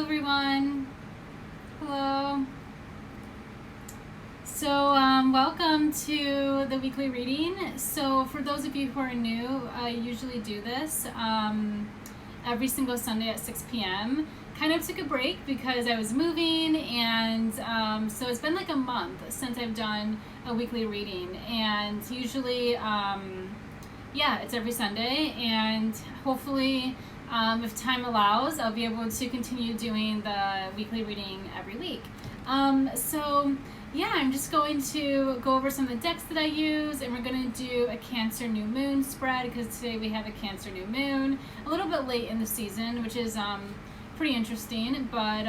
everyone. Hello. So welcome to the weekly reading. So for those of you who are new, I usually do this every single Sunday at 6 p.m. Kind of took a break because I was moving, and so it's been like a month since I've done a weekly reading, and usually it's every Sunday, and hopefully if time allows, I'll be able to continue doing the weekly reading every week. I'm just going to go over some of the decks that I use, and we're going to do a Cancer New Moon spread because today we have a Cancer New Moon, a little bit late in the season, which is pretty interesting, but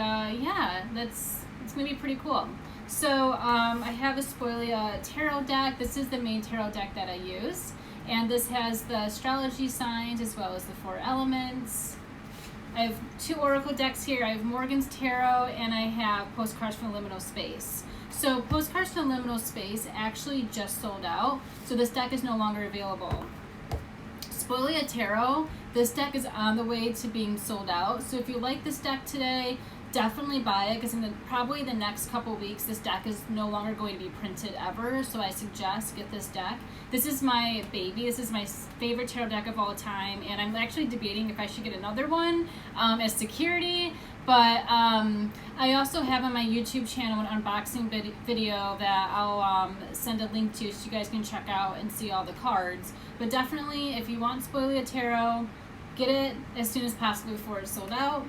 it's going to be pretty cool. So I have a Spoilia tarot deck. This is the main tarot deck that I use, and this has the astrology signs as well as the 4 elements. I have 2 oracle decks here. I have Morgan's Tarot, and I have Postcards from Liminal Space. So Postcards from Liminal Space actually just sold out, so this deck is no longer available. Spoilia Tarot, this deck is on the way to being sold out, so if you like this deck today, definitely buy it, because in probably the next couple weeks, this deck is no longer going to be printed ever, so I suggest get this deck. This is my baby. This is my favorite tarot deck of all time, and I'm actually debating if I should get another one as security, but I also have on my YouTube channel an unboxing video that I'll send a link to so you guys can check out and see all the cards. But definitely, if you want Spoilia Tarot, get it as soon as possible before it's sold out.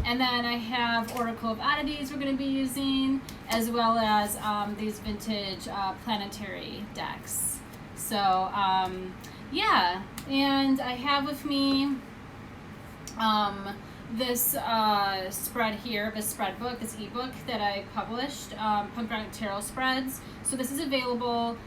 And then I have Oracle of Oddities we're going to be using, as well as these vintage planetary decks. So, and I have with me this spread here, this spread book, this ebook that I published, Punk Tarot Spreads. So this is available.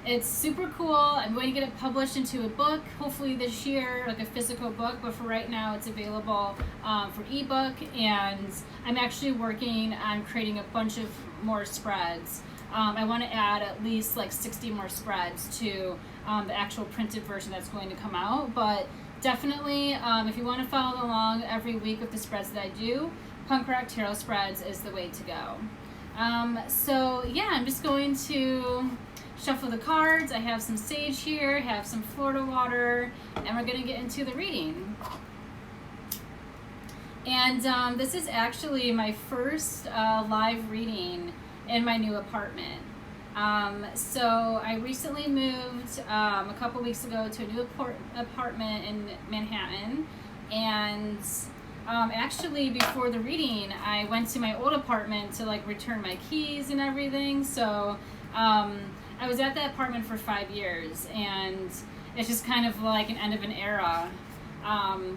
It's super cool. I'm going to get it published into a book, hopefully this year, like a physical book, but for right now it's available for ebook, and I'm actually working on creating a bunch of more spreads. I want to add at least like 60 more spreads to the actual printed version that's going to come out, but definitely if you want to follow along every week with the spreads that I do, Punk Rock Tarot Spreads is the way to go. I'm just going to shuffle the cards. I have some sage here, have some Florida water, and we're going to get into the reading. And this is actually my first live reading in my new apartment. So I recently moved a couple weeks ago to a new apartment in Manhattan, and actually before the reading I went to my old apartment to like return my keys and everything. So I was at that apartment for 5 years, and it's just kind of like an end of an era.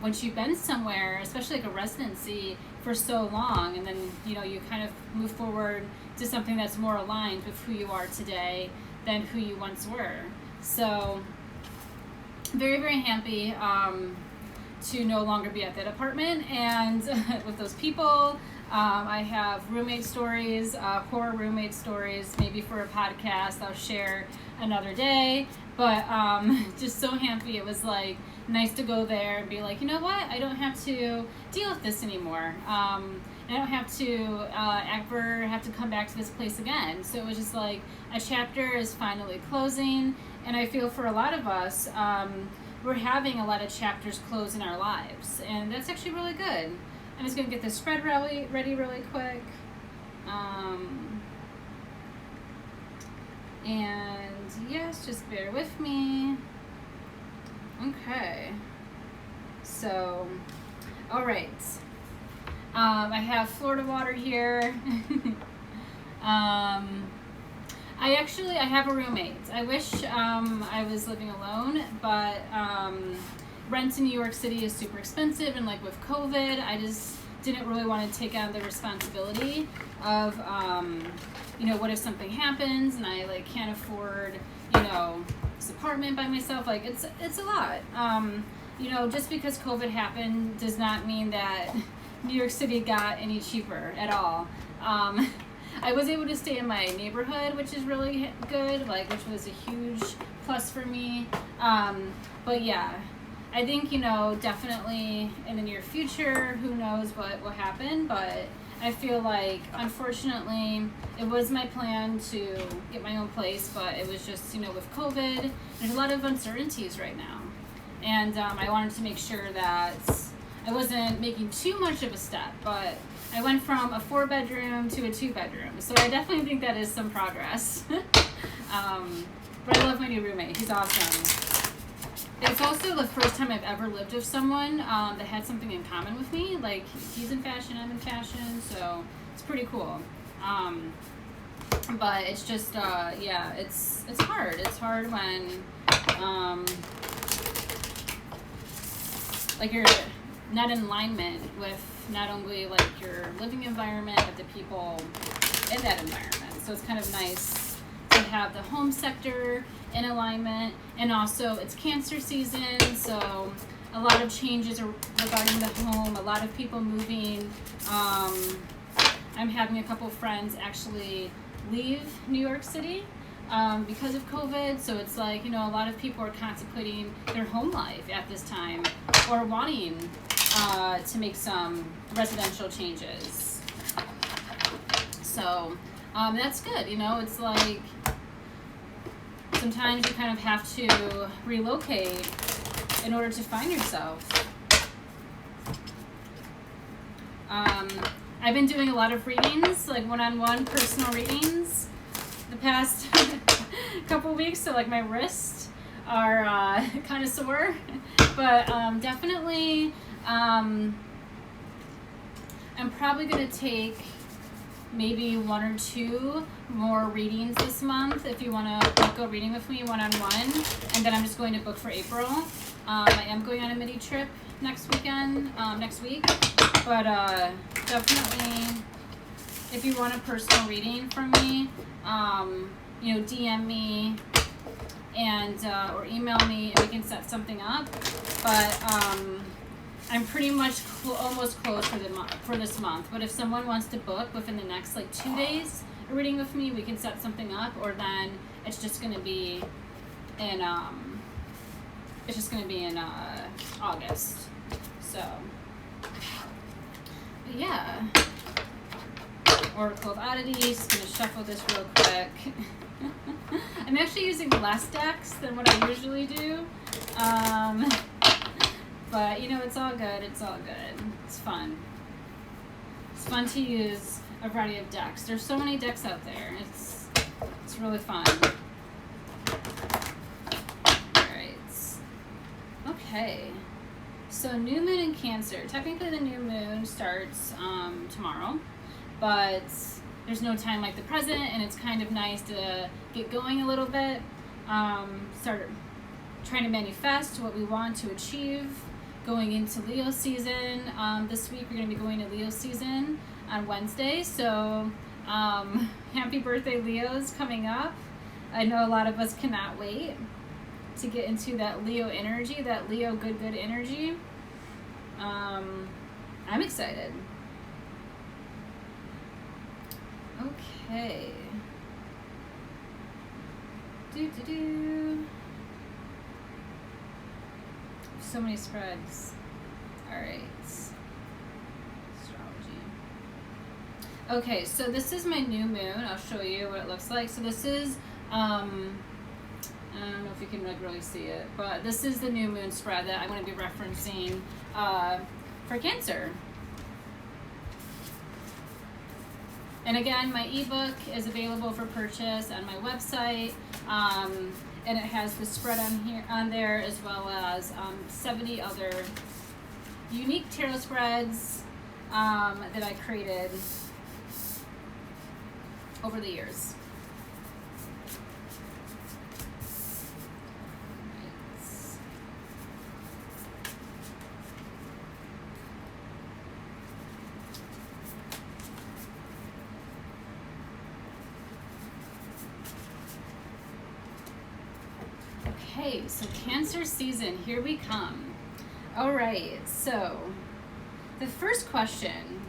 Once you've been somewhere, especially like a residency, for so long, and then you kind of move forward to something that's more aligned with who you are today than who you once were. So very, very happy to no longer be at that apartment and with those people. I have roommate stories, horror roommate stories, maybe for a podcast I'll share another day, but just so happy. It was like nice to go there and be like, you know what, I don't have to deal with this anymore. I don't have to ever have to come back to this place again. So it was just like a chapter is finally closing, and I feel for a lot of us, we're having a lot of chapters close in our lives, and that's actually really good. I'm just going to get this spread ready really quick. And yes, just bear with me. Okay. So, all right. I have Florida water here. I have a roommate. I wish I was living alone, but rent in New York City is super expensive, and like with COVID, I just didn't really want to take on the responsibility of what if something happens and I like can't afford this apartment by myself. Like it's a lot. Just because COVID happened does not mean that New York City got any cheaper at all. I was able to stay in my neighborhood, which is really good, which was a huge plus for me. But yeah, I think, you know, definitely in the near future, who knows what will happen, but I feel like, unfortunately, it was my plan to get my own place, but it was just, you know, with COVID, there's a lot of uncertainties right now. And I wanted to make sure that I wasn't making too much of a step, but I went from a 4-bedroom to a 2-bedroom. So I definitely think that is some progress. But I love my new roommate. He's awesome. It's also the first time I've ever lived with someone that had something in common with me. Like, he's in fashion, I'm in fashion, so it's pretty cool. But it's just, yeah, it's hard. It's hard when, like, you're not in alignment with not only, like, your living environment, but the people in that environment. So it's kind of nice to have the home sector in alignment, and also it's Cancer season, so a lot of changes regarding the home, a lot of people moving. I'm having a couple friends actually leave New York City because of COVID, so it's like, you know, a lot of people are contemplating their home life at this time, or wanting to make some residential changes. So that's good, you know. It's like sometimes you kind of have to relocate in order to find yourself. I've been doing a lot of readings, like one-on-one personal readings, the past couple weeks, so like my wrists are kind of sore, but definitely I'm probably going to take maybe 1 or 2 more readings this month if you want to go reading with me one-on-one, and then I'm just going to book for April. I am going on a mini trip next week, but definitely if you want a personal reading from me, you know, DM me and or email me and we can set something up. But I'm pretty much almost closed for this month. But if someone wants to book within the next like 2 days a reading with me, we can set something up. Or then it's just gonna be in August. So but yeah. Oracle of Oddities. Just gonna shuffle this real quick. I'm actually using less decks than what I usually do. But, you know, it's all good. It's all good. It's fun. It's fun to use a variety of decks. There's so many decks out there. It's really fun. Alright. Okay. So, new moon in Cancer. Technically, the new moon starts tomorrow. But there's no time like the present, and it's kind of nice to get going a little bit. Start trying to manifest what we want to achieve. Going into Leo season. This week we're going to be going to Leo season on Wednesday. So happy birthday, Leos, coming up. I know a lot of us cannot wait to get into that Leo energy, that Leo good energy. I'm excited. Okay. So many spreads. Alright. Astrology. Okay, so this is my new moon. I'll show you what it looks like. So this is, I don't know if you can like really see it, but this is the new moon spread that I'm going to be referencing for Cancer. And again, my ebook is available for purchase on my website. And it has the spread on there, as well as 70 other unique tarot spreads that I created over the years. Okay, so Cancer season, here we come. All right, so the first question,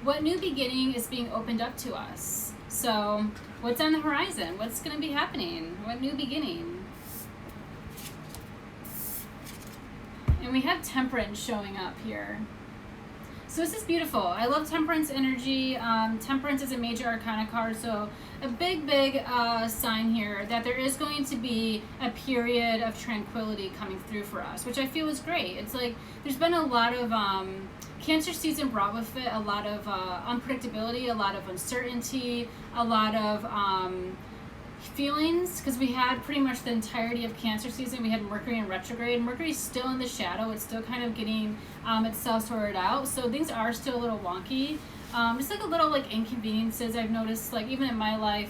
what new beginning is being opened up to us? So what's on the horizon? What's going to be happening? What new beginning? And we have Temperance showing up here. So this is beautiful. I love Temperance energy. Temperance is a major arcana card, so a big sign here that there is going to be a period of tranquility coming through for us, which I feel is great. It's like there's been a lot of Cancer season brought with it a lot of unpredictability, a lot of uncertainty, a lot of feelings, because we had pretty much the entirety of Cancer season. We had Mercury in retrograde. Mercury's still in the shadow. It's still kind of getting itself sorted out. So things are still a little wonky. Just like a little like inconveniences I've noticed, like even in my life,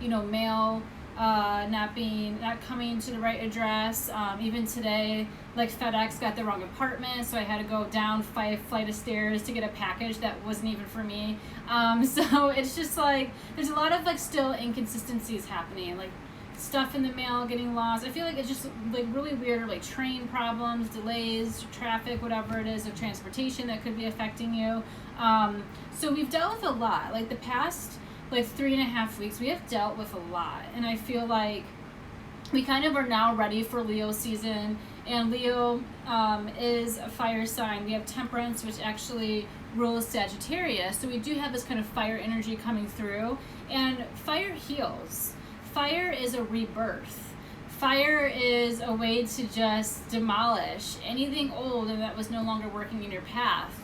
mail not coming to the right address. Even today, like FedEx got the wrong apartment, so I had to go down 5 flights of stairs to get a package that wasn't even for me. So it's just like there's a lot of like still inconsistencies happening, like stuff in the mail getting lost. I feel like it's just like really weird, like train problems, delays, traffic, whatever it is of transportation that could be affecting you. So we've dealt with a lot, like the past like 3.5 weeks, we have dealt with a lot, and I feel like we kind of are now ready for Leo season, and Leo is a fire sign. We have Temperance, which actually rules Sagittarius, so we do have this kind of fire energy coming through, and fire heals. Fire is a rebirth. Fire is a way to just demolish anything old and that was no longer working in your path,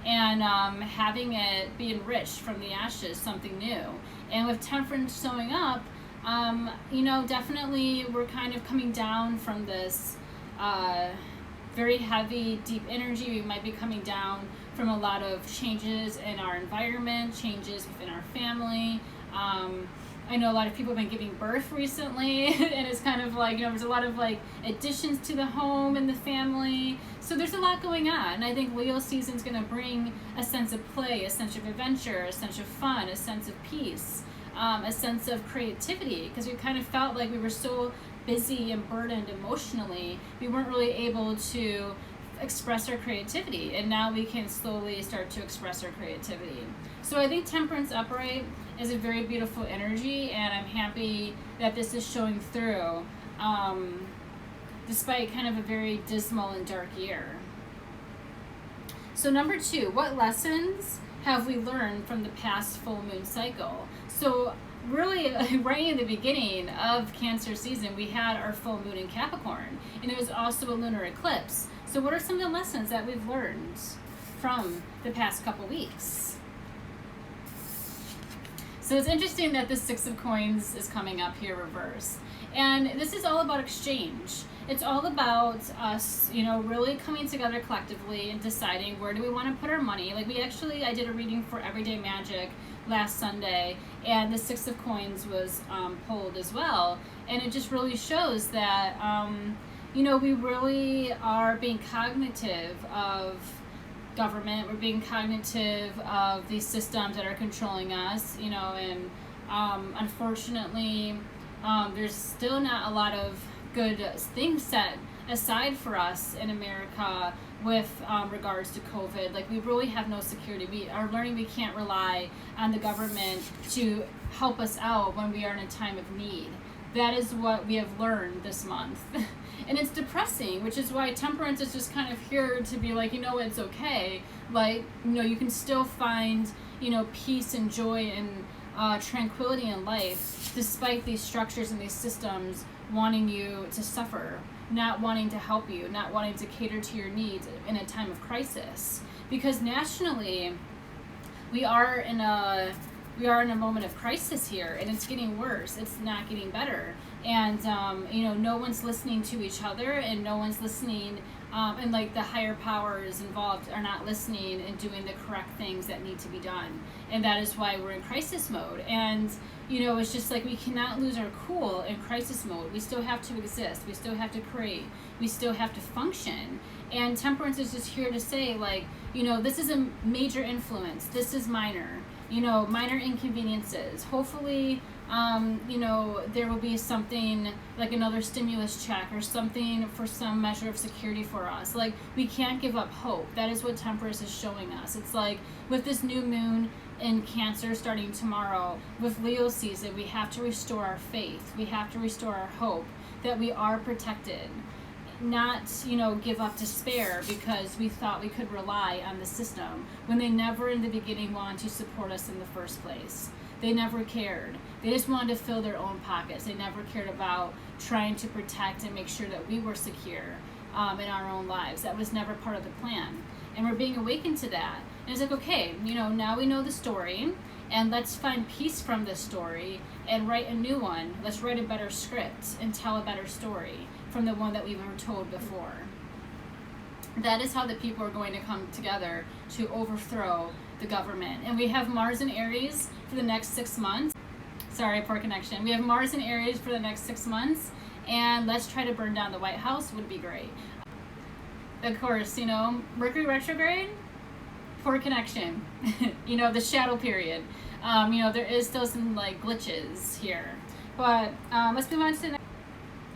and having it be enriched from the ashes, something new. And with Temperance showing up, definitely we're kind of coming down from this very heavy, deep energy. We might be coming down from a lot of changes in our environment, changes within our family. I know a lot of people have been giving birth recently, and it's kind of like, there's a lot of like additions to the home and the family. So there's a lot going on. And I think Leo season is going to bring a sense of play, a sense of adventure, a sense of fun, a sense of peace, a sense of creativity, because we kind of felt like we were so busy and burdened emotionally, we weren't really able to express our creativity, and now we can slowly start to express our creativity. So I think Temperance upright is a very beautiful energy, and I'm happy that this is showing through despite kind of a very dismal and dark year. So number 2, what lessons have we learned from the past full moon cycle? So really, right in the beginning of Cancer season, we had our full moon in Capricorn, and it was also a lunar eclipse. So what are some of the lessons that we've learned from the past couple weeks? So it's interesting that the 6 of Coins is coming up here reversed. And this is all about exchange. It's all about us, really coming together collectively and deciding where do we want to put our money. Like I did a reading for Everyday Magic last Sunday, and the 6 of Coins was pulled as well. And it just really shows that, we really are being cognitive of government. We're being cognitive of these systems that are controlling us, and unfortunately, there's still not a lot of good things set aside for us in America with regards to COVID. Like, we really have no security. We are learning we can't rely on the government to help us out when we are in a time of need. That is what we have learned this month. And it's depressing, which is why Temperance is just kind of here to be like, it's okay. Like, you can still find, peace and joy and tranquility in life, despite these structures and these systems wanting you to suffer, not wanting to help you, not wanting to cater to your needs in a time of crisis. Because nationally, we are in a moment of crisis here, and it's getting worse. It's not getting better. And, no one's listening to each other, and no one's listening, and like the higher powers involved are not listening and doing the correct things that need to be done. And that is why we're in crisis mode. And, it's just like we cannot lose our cool in crisis mode. We still have to exist. We still have to create. We still have to function. And Temperance is just here to say, like, this is a major influence. This is minor. Minor inconveniences. Hopefully, there will be something like another stimulus check or something for some measure of security for us. Like, we can't give up hope. That is what Temperance is showing us. It's like with this new moon in Cancer starting tomorrow, with Leo season, we have to restore our faith. We have to restore our hope that we are protected. not, give up despair because we thought we could rely on the system when they never in the beginning wanted to support us in the first place. They never cared. They just wanted to fill their own pockets. They never cared about trying to protect and make sure that we were secure in our own lives. That was never part of the plan. And we're being awakened to that. And it's like, okay, now we know the story, and let's find peace from this story and write a new one. Let's write a better script and tell a better story from the one that we were told before. That is how the people are going to come together to overthrow the government. And we have Mars and Aries for the next 6 months. Sorry, poor connection. We have Mars and Aries for the next 6 months, and let's try to burn down the White House would be great. Of course, Mercury retrograde, poor connection. The shadow period. There is still some glitches here. But let's move on to the next.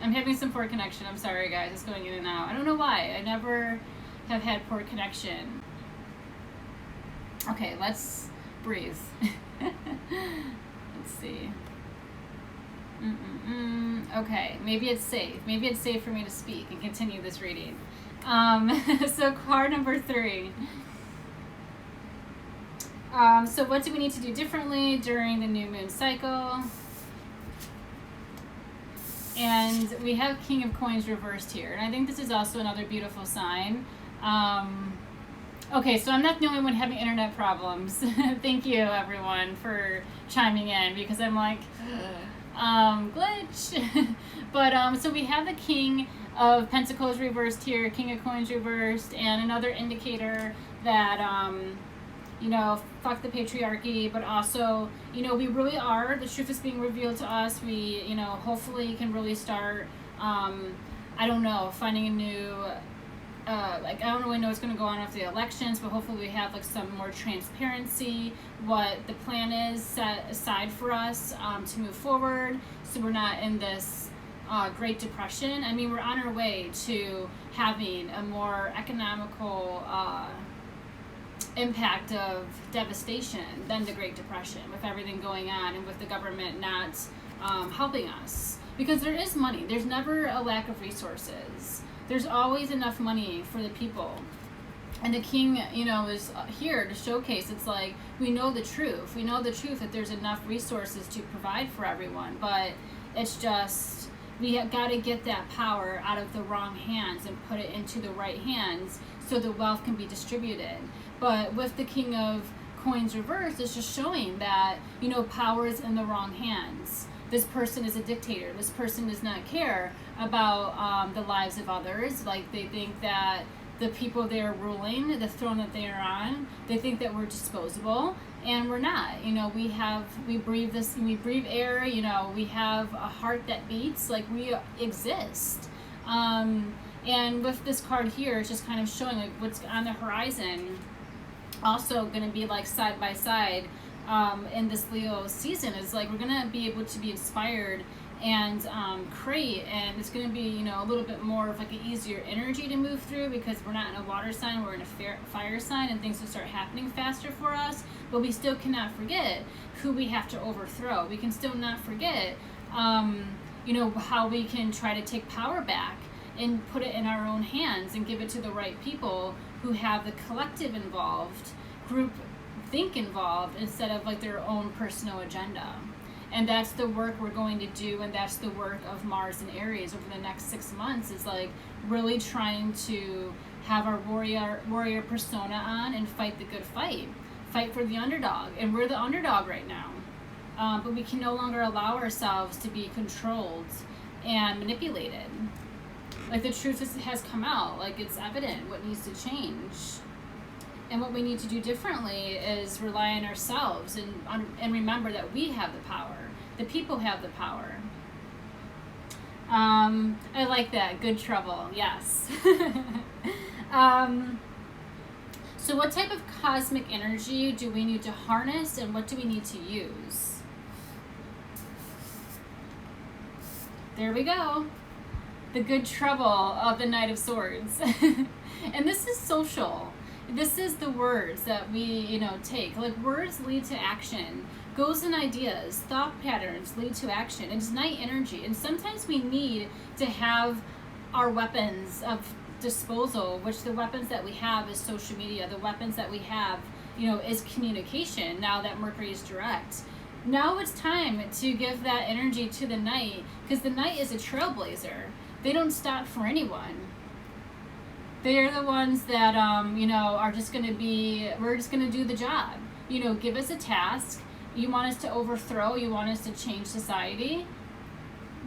I'm having some poor connection. I'm sorry, guys. It's going in and out. I don't know why. I never have had poor connection. Okay, let's breathe. Let's see. Okay, maybe it's safe. Maybe it's safe for me to speak and continue this reading. So card number 3. So what do we need to do differently during the new moon cycle? And we have King of Coins reversed here. And I think this is also another beautiful sign. Okay, so I'm not the only one having internet problems. Thank you, everyone, for chiming in, because I'm like, glitch. But, so we have the King of Pentacles reversed here, King of Coins reversed, and another indicator that, fuck the patriarchy, but also, we really are, the truth is being revealed to us. We, hopefully can really start, finding a new, I don't really know what's going to go on after the elections, but hopefully we have some more transparency, what the plan is set aside for us to move forward, so we're not in this Great Depression. I mean, we're on our way to having a more economical impact of devastation than the Great Depression, with everything going on and with the government not helping us. Because there is money. There's never a lack of resources. There's always enough money for the people. And the King, is here to showcase, it's like, we know the truth. We know the truth that there's enough resources to provide for everyone. But it's just, we have got to get that power out of the wrong hands and put it into the right hands so the wealth can be distributed. But with the King of Coins reversed, it's just showing that, power is in the wrong hands. This person is a dictator. This person does not care about the lives of others. Like, they think that the people they are ruling, the throne that they are on, they think that we're disposable, and we're not. We breathe this, we breathe air, we have a heart that beats, like we exist. And with this card here, it's just kind of showing what's on the horizon. Also going to be side by side in this Leo season is we're going to be able to be inspired and create, and it's going to be a little bit more of an easier energy to move through, because we're not in a water sign, we're in a fire sign, and things will start happening faster for us. But we still cannot forget who we have to overthrow. We can still not forget how we can try to take power back and put it in our own hands and give it to the right people who have the collective involved, group think involved, instead of their own personal agenda. And that's the work we're going to do, and that's the work of Mars and Aries over the next 6 months, is really trying to have our warrior persona on and fight the good fight. Fight for the underdog, and we're the underdog right now. But we can no longer allow ourselves to be controlled and manipulated. The truth has come out, it's evident what needs to change. And what we need to do differently is rely on ourselves and remember that we have the power. The people have the power. I like that. Good trouble. Yes. So what type of cosmic energy do we need to harness, and what do we need to use? There we go. The good trouble of the Knight of Swords. And this is social. This is the words that we, take. Words lead to action. Goals and ideas, thought patterns lead to action. It's night energy. And sometimes we need to have our weapons of disposal, which the weapons that we have is social media, the weapons that we have, is communication, now that Mercury is direct. Now it's time to give that energy to the night, because the night is a trailblazer. They don't stop for anyone. They're the ones that, are just going to we're just going to do the job. Give us a task. You want us to overthrow, you want us to change society,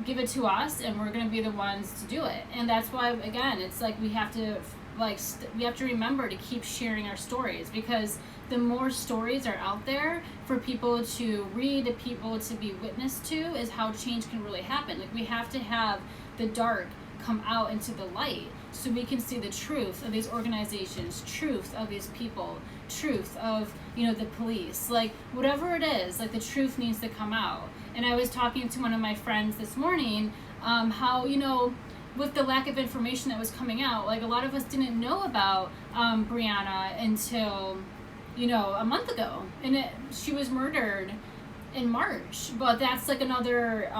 give it to us, and we're going to be the ones to do it. And that's why, again, it's like we have to remember to keep sharing our stories, because the more stories are out there for people to read, people to be witness to, is how change can really happen. Like, we have to have the dark come out into the light so we can see the truth of these organizations, truth of these people, truth of the police, like whatever it is, like the truth needs to come out. And I was talking to one of my friends this morning, how with the lack of information that was coming out, like a lot of us didn't know about Brianna until a month ago, and she was murdered in March. But that's like another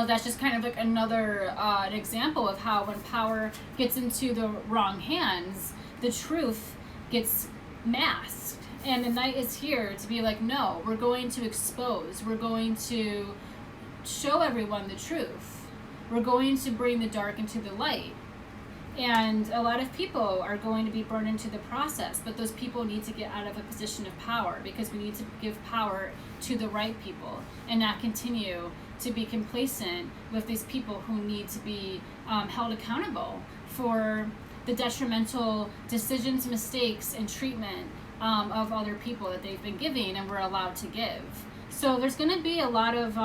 that's just kind of like another an example of how when power gets into the wrong hands, the truth gets masked. And the night is here to be like, no, we're going to expose, we're going to show everyone the truth, we're going to bring the dark into the light. And a lot of people are going to be burned into the process, but those people need to get out of a position of power, because we need to give power to the right people and not continue to be complacent with these people who need to be held accountable for the detrimental decisions, mistakes, and treatment of other people that they've been giving and we're allowed to give. So there's going to be a lot of,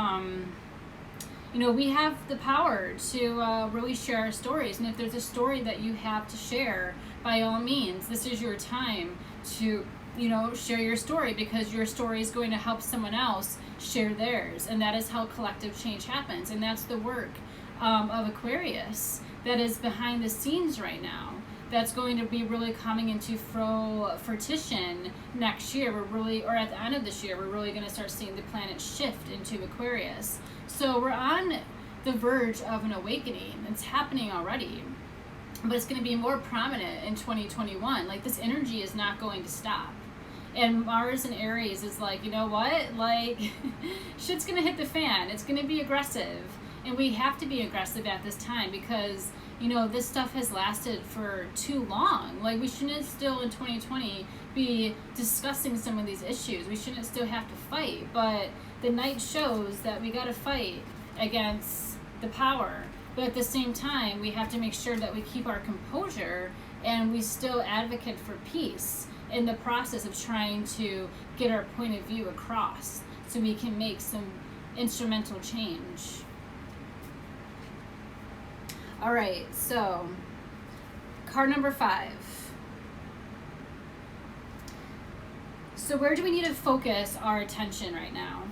we have the power to really share our stories. And if there's a story that you have to share, by all means, this is your time to, share your story, because your story is going to help someone else share theirs. And that is how collective change happens. And that's the work of Aquarius that is behind the scenes right now. That's going to be really coming into fruition next year. Or at the end of this year, we're really going to start seeing the planet shift into Aquarius. So we're on the verge of an awakening. It's happening already, but it's going to be more prominent in 2021. Like, this energy is not going to stop. And Mars in Aries is like, you know what? Like, shit's going to hit the fan. It's going to be aggressive. And we have to be aggressive at this time, because this stuff has lasted for too long. Like, we shouldn't still in 2020 be discussing some of these issues. We shouldn't still have to fight. But the night shows that we got to fight against the power. But at the same time, we have to make sure that we keep our composure and we still advocate for peace in the process of trying to get our point of view across, so we can make some instrumental change. All right, so card number 5. So where do we need to focus our attention right now?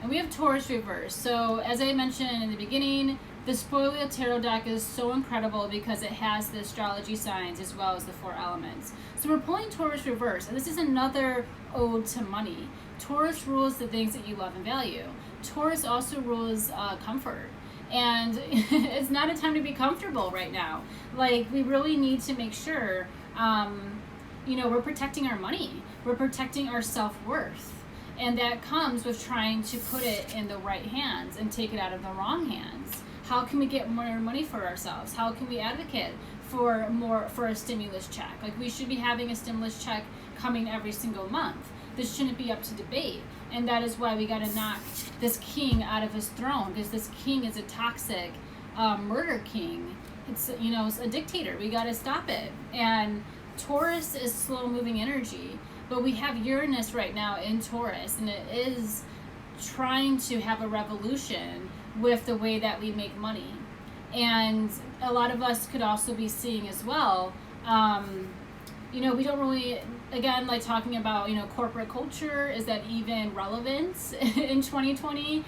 And we have Taurus reverse. So as I mentioned in the beginning, the Spoiler Tarot deck is so incredible because it has the astrology signs as well as the 4 elements. So we're pulling Taurus reverse, and this is another ode to money. Taurus rules the things that you love and value. Taurus also rules comfort. And it's not a time to be comfortable right now. Like, we really need to make sure, we're protecting our money. We're protecting our self-worth. And that comes with trying to put it in the right hands and take it out of the wrong hands. How can we get more money for ourselves? How can we advocate for a stimulus check? Like, we should be having a stimulus check coming every single month. This shouldn't be up to debate. And that is why we got to knock this king out of his throne, because this king is a toxic murder king. It's a dictator. We got to stop it. And Taurus is slow moving energy, but we have Uranus right now in Taurus, and it is trying to have a revolution with the way that we make money. And a lot of us could also be seeing as well, we don't really, again, like talking about, corporate culture, is that even relevant in 2020?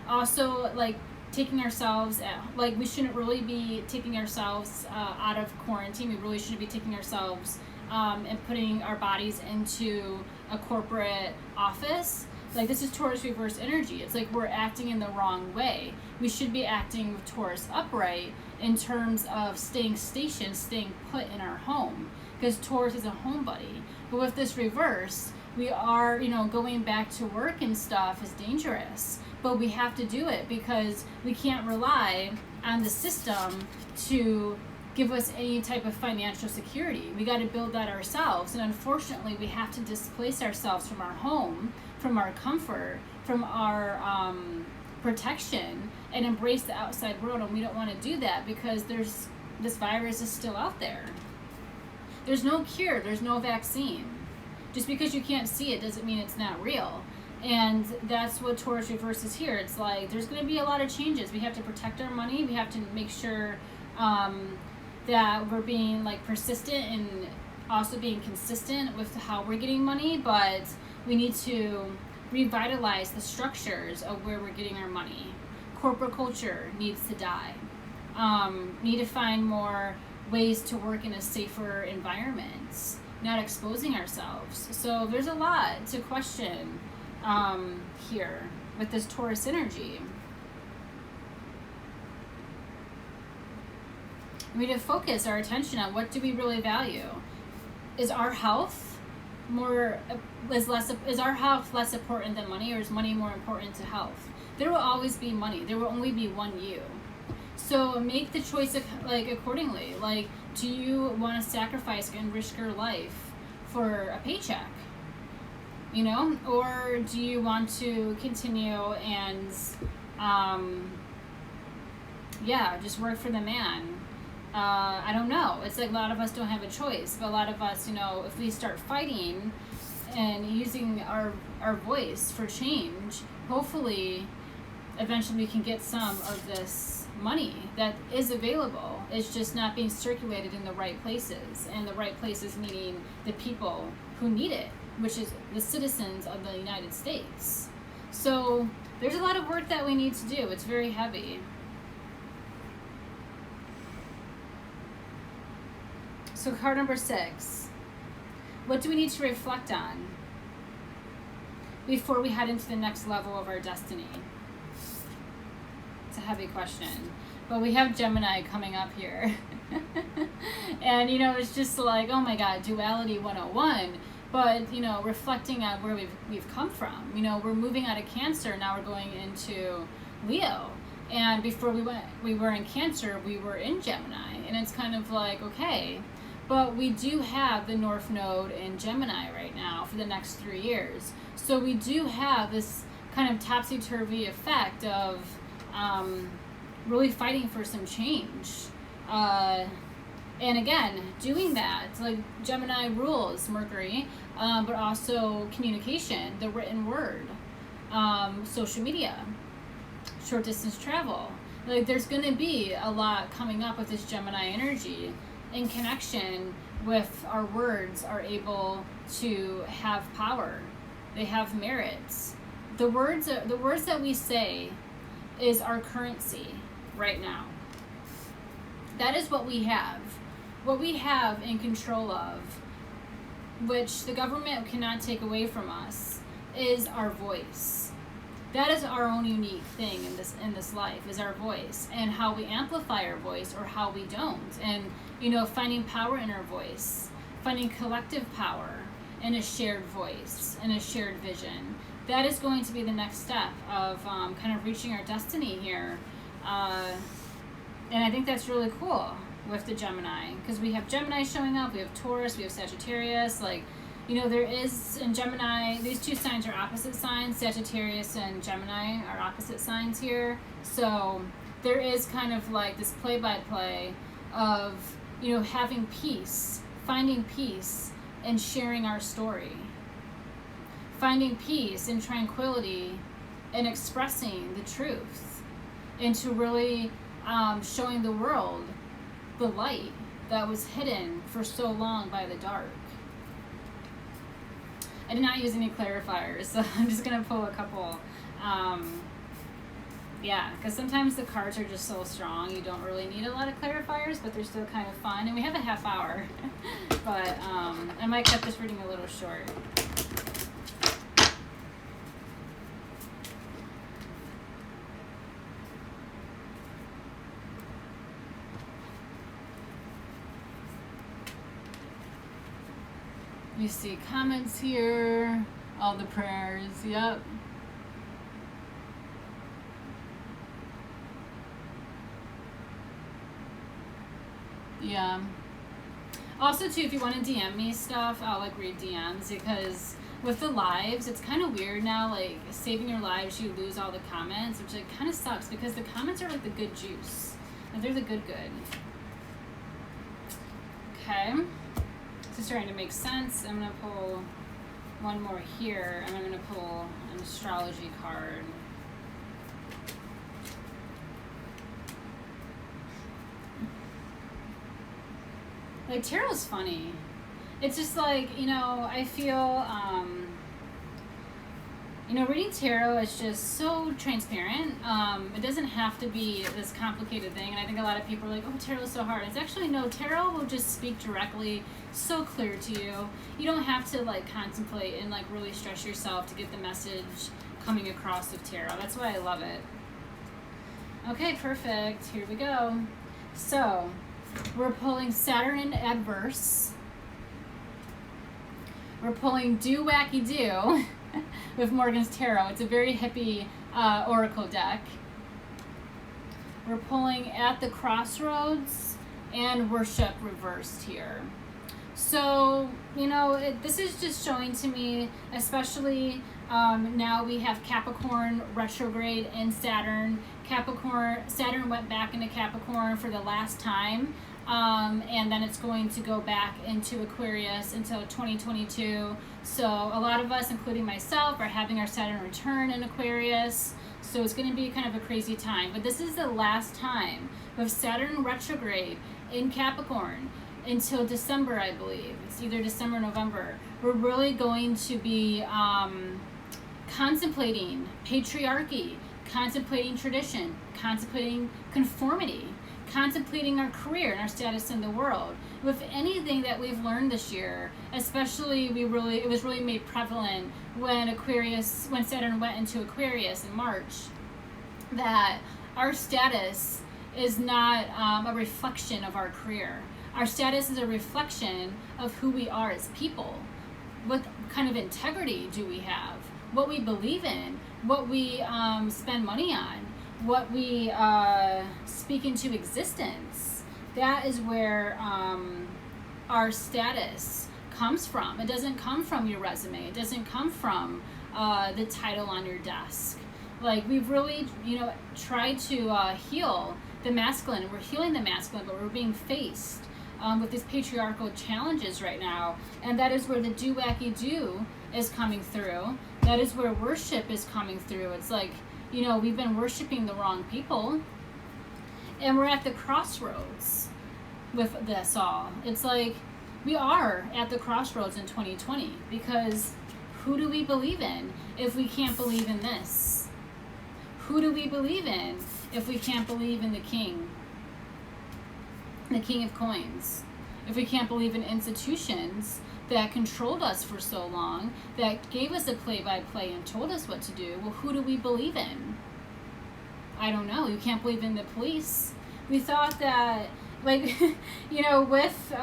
Also, like, taking ourselves, we shouldn't really be taking ourselves out of quarantine. We really shouldn't be taking ourselves and putting our bodies into a corporate office. Like, this is Taurus reverse energy. It's like we're acting in the wrong way. We should be acting with Taurus upright in terms of staying stationed, staying put in our home, because Taurus is a homebody. But with this reverse, we are, going back to work and stuff is dangerous. But we have to do it because we can't rely on the system to give us any type of financial security. We got to build that ourselves. And unfortunately, we have to displace ourselves from our home, from our comfort, from our protection, and embrace the outside world. And we don't want to do that because this virus is still out there. There's no cure. There's no vaccine. Just because you can't see it doesn't mean it's not real. And that's what Taurus reverse is here. It's like there's going to be a lot of changes. We have to protect our money. We have to make sure that we're being like persistent and also being consistent with how we're getting money. But we need to revitalize the structures of where we're getting our money. Corporate culture needs to die. Need to find more ways to work in a safer environment, not exposing ourselves. So there's a lot to question here with this Taurus energy. We need to focus our attention on what do we really value. Is our health is our health less important than money, or is money more important to health? There will always be money. There will only be one you. So make the choice accordingly. Like, do you want to sacrifice and risk your life for a paycheck? Or do you want to continue and just work for the man? I don't know. It's like a lot of us don't have a choice, but a lot of us, if we start fighting and using our voice for change, hopefully eventually we can get some of this money that is available. It's just not being circulated in the right places, and the right places meaning the people who need it, which is the citizens of the United States. So there's a lot of work that we need to do. It's very heavy. So card number 6. What do we need to reflect on before we head into the next level of our destiny? It's a heavy question. But we have Gemini coming up here. And, it's just like, oh my God, duality 101. But, reflecting on where we've come from. We're moving out of Cancer, now we're going into Leo. And before we were in Cancer, we were in Gemini. And it's kind of like, okay. But we do have the North Node in Gemini right now for the next 3 years. So we do have this kind of topsy-turvy effect of really fighting for some change. And again, doing that, like Gemini rules Mercury, but also communication, the written word, social media, short distance travel. Like, there's going to be a lot coming up with this Gemini energy. In connection with our words are able to have power. They have merits. The words that we say is our currency right now. That is what we have. What we have in control of, which the government cannot take away from us, is our voice. That is our own unique thing in this life, is our voice, and how we amplify our voice or how we don't. And finding power in our voice, finding collective power in a shared voice, in a shared vision. That is going to be the next step of kind of reaching our destiny here. And I think that's really cool with the Gemini, because we have Gemini showing up, we have Taurus, we have Sagittarius. Like, there is in Gemini, these two signs are opposite signs. Sagittarius and Gemini are opposite signs here. So there is kind of like this play-by-play of, having peace, finding peace and sharing our story. Finding peace and tranquility and expressing the truth, and to really showing the world the light that was hidden for so long by the dark. I did not use any clarifiers, so I'm just going to pull a couple. Because sometimes the cards are just so strong, you don't really need a lot of clarifiers, but they're still kind of fun. And we have a half hour, but I might cut this reading a little short. You see comments here, all the prayers, yep. Yeah. Also, too, if you want to DM me stuff, I'll like read DMs, because with the lives, it's kind of weird now. Like saving your lives, you lose all the comments, which like kind of sucks, because the comments are like the good juice, and they're the good. Okay, this is starting to make sense. I'm gonna pull one more here, and I'm gonna pull an astrology card. Like, tarot's funny. It's just like, you know, I feel, you know, reading tarot is just so transparent. It doesn't have to be this complicated thing. And I think a lot of people are like, oh, tarot's so hard. It's actually, no, tarot will just speak directly, so clear to you. You don't have to, like, contemplate and, like, really stress yourself to get the message coming across with tarot. That's why I love it. Okay, perfect. Here we go. So, we're pulling Saturn Adverse. We're pulling Do Wacky Do with Morgan's Tarot. It's a very hippie oracle deck. We're pulling At the Crossroads and Worship reversed here. So, you know, this is just showing to me, especially now we have Capricorn retrograde in Saturn. Saturn went back into Capricorn for the last time, and then it's going to go back into Aquarius until 2022. So a lot of us, including myself, are having our Saturn return in Aquarius. So it's going to be kind of a crazy time. But this is the last time of Saturn retrograde in Capricorn until December, I believe. It's either December or November. We're really going to be contemplating patriarchy, contemplating tradition, contemplating conformity, contemplating our career and our status in the world. With anything that we've learned this year, especially it was really made prevalent when Saturn went into Aquarius in March, that our status is not a reflection of our career. Our status is a reflection of who we are as people. What kind of integrity do we have? What we believe in, what we spend money on, what we speak into existence. That is where our status comes from. It doesn't come from your resume. It doesn't come from the title on your desk. Like, we've really, you know, tried to heal the masculine, and we're healing the masculine, but we're being faced with these patriarchal challenges right now. And that is where the Do Wacky Do is coming through. That is where worship is coming through. It's like, you know, we've been worshiping the wrong people, and we're at the crossroads with this all. It's like we are at the crossroads in 2020, because who do we believe in if we can't believe in this? Who do we believe in if we can't believe in the king of coins? If we can't believe in institutions that controlled us for so long, that gave us a play-by-play and told us what to do, well, who do we believe in? I don't know. You can't believe in the police. We thought that, like, you know, with,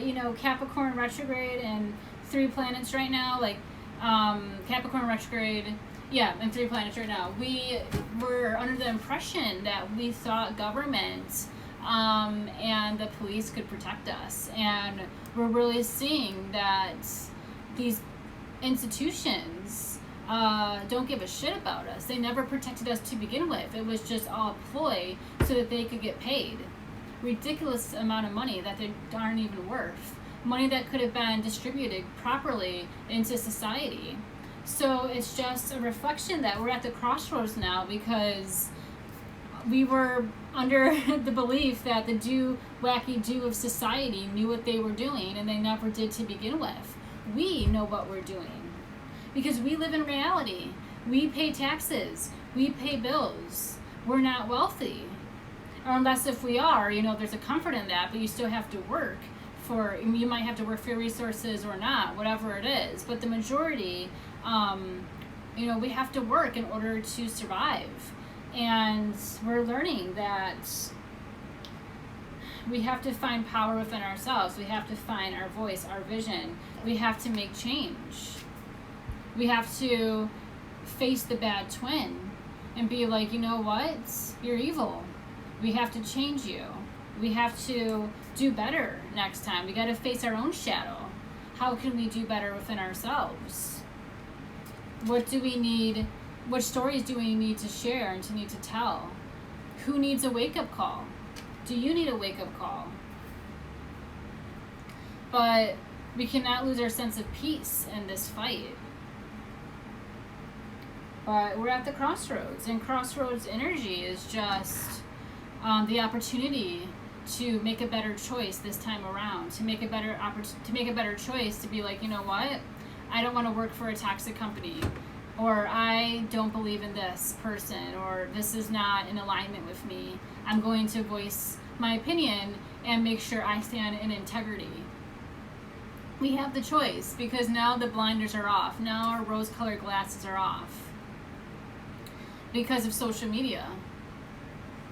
you know, Capricorn retrograde and 3 planets right now, like, Capricorn retrograde, yeah, and 3 planets right now, we were under the impression that we thought government and the police could protect us. And we're really seeing that these institutions don't give a shit about us. They never protected us to begin with. It was just all a ploy so that they could get paid ridiculous amount of money that they aren't even worth. Money that could have been distributed properly into society. So it's just a reflection that we're at the crossroads now, because we were under the belief that the Do Wacky Do of society knew what they were doing, and they never did to begin with. We know what we're doing, because we live in reality. We pay taxes. We pay bills. We're not wealthy. Or unless if we are, you know, there's a comfort in that, but you still have to work for, you might have to work for your resources or not, whatever it is. But the majority, you know, we have to work in order to survive. And we're learning that we have to find power within ourselves. We have to find our voice, our vision. We have to make change. We have to face the bad twin and be like, you know what? You're evil. We have to change you. We have to do better next time. We got to face our own shadow. How can we do better within ourselves? What do we need? What stories do we need to share and to need to tell? Who needs a wake-up call? Do you need a wake-up call? But we cannot lose our sense of peace in this fight. But we're at the crossroads, and crossroads energy is just the opportunity to make a better choice this time around, to make a better choice, to be like, you know what, I don't want to work for a toxic company, or I don't believe in this person, or this is not in alignment with me. I'm going to voice my opinion and make sure I stand in integrity. We have the choice, because now the blinders are off. Now our rose-colored glasses are off because of social media.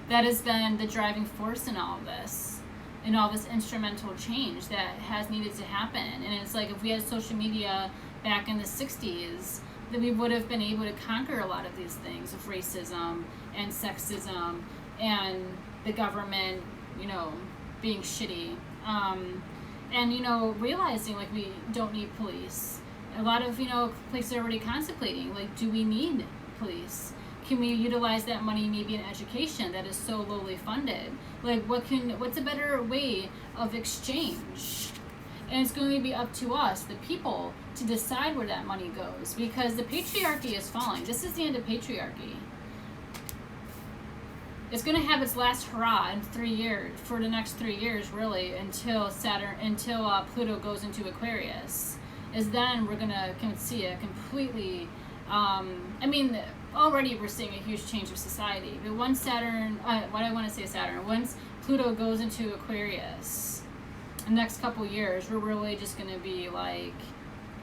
That has been the driving force in all of this, in all this instrumental change that has needed to happen. And it's like, if we had social media back in the 60s, that we would have been able to conquer a lot of these things of racism and sexism and the government, you know, being shitty. And, you know, realizing like we don't need police. A lot of, you know, places are already contemplating, like, do we need police? Can we utilize that money maybe in education that is so lowly funded? Like, what's a better way of exchange? And it's going to be up to us, the people, to decide where that money goes, because the patriarchy is falling. This is the end of patriarchy. It's going to have its last hurrah in 3 years, for the next 3 years, really, until Pluto goes into Aquarius. Is then we're going to see a completely, already we're seeing a huge change of society. But once Saturn, once Pluto goes into Aquarius, the next couple years, we're really just going to be like,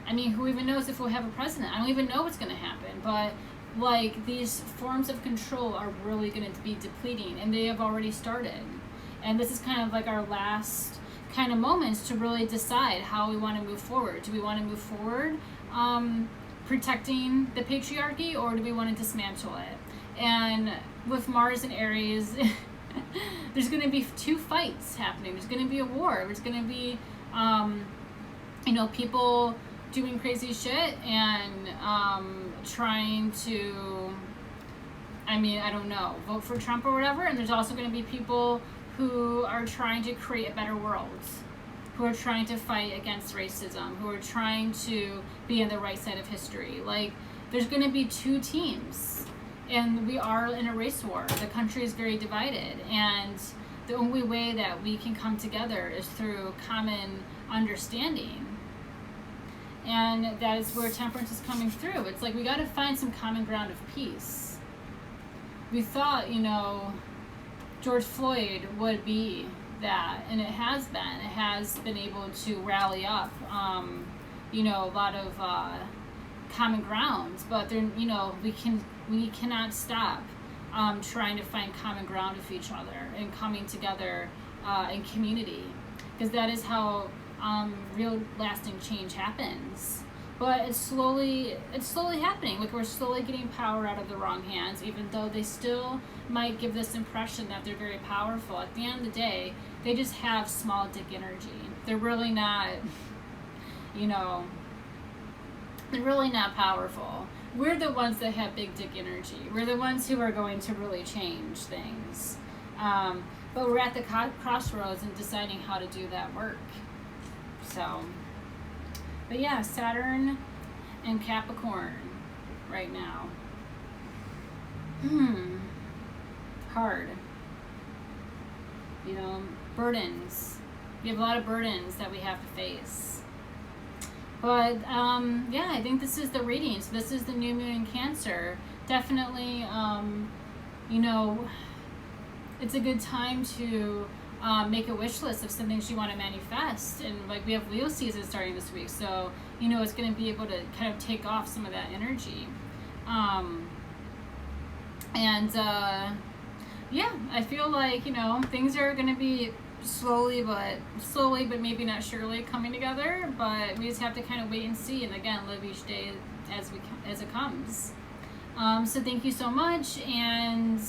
who even knows if we'll have a president? I don't even know what's going to happen. But like, these forms of control are really going to be depleting, and they have already started. And this is kind of like our last kind of moments to really decide how we want to move forward. Do we want to move forward protecting the patriarchy, or do we want to dismantle it? And with Mars and Aries, there's going to be 2 fights happening. There's going to be a war. There's going to be, people doing crazy shit and trying to, vote for Trump or whatever. And there's also going to be people who are trying to create a better world, who are trying to fight against racism, who are trying to be on the right side of history. Like, there's going to be 2 teams, and we are in a race war. The country is very divided, and the only way that we can come together is through common understanding. And that is where temperance is coming through. It's like, we got to find some common ground of peace. We thought, George Floyd would be that, and it has been able to rally up a lot of common grounds, but we cannot stop trying to find common ground with each other and coming together in community, because that is how real lasting change happens. But it's slowly happening. Like, we're slowly getting power out of the wrong hands, even though they still might give this impression that they're very powerful. At the end of the day, they just have small dick energy. They're really not, they're really not powerful. We're the ones that have big dick energy. We're the ones who are going to really change things. But we're at the crossroads and deciding how to do that work. So, but yeah, Saturn and Capricorn right now. Hard. Burdens. We have a lot of burdens that we have to face. But I think this is the reading. So this is the new moon in Cancer. Definitely, it's a good time to make a wish list of some things you want to manifest. And like, we have Leo season starting this week, so it's going to be able to kind of take off some of that energy. I feel like things are going to be slowly but maybe not surely coming together, but we just have to kind of wait and see, and again, live each day as it comes. So thank you so much, and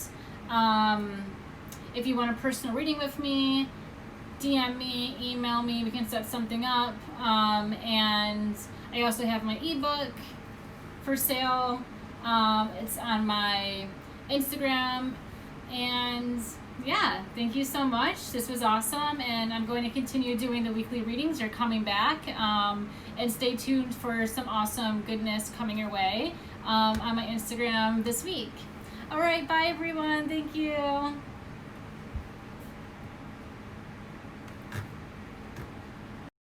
if you want a personal reading with me, DM me, email me, we can set something up. And I also have my ebook for sale. It's on my Instagram, and yeah, thank you so much. This was awesome, and I'm going to continue doing the weekly readings. They're coming back, and stay tuned for some awesome goodness coming your way on my Instagram this week. All right, bye everyone. Thank you.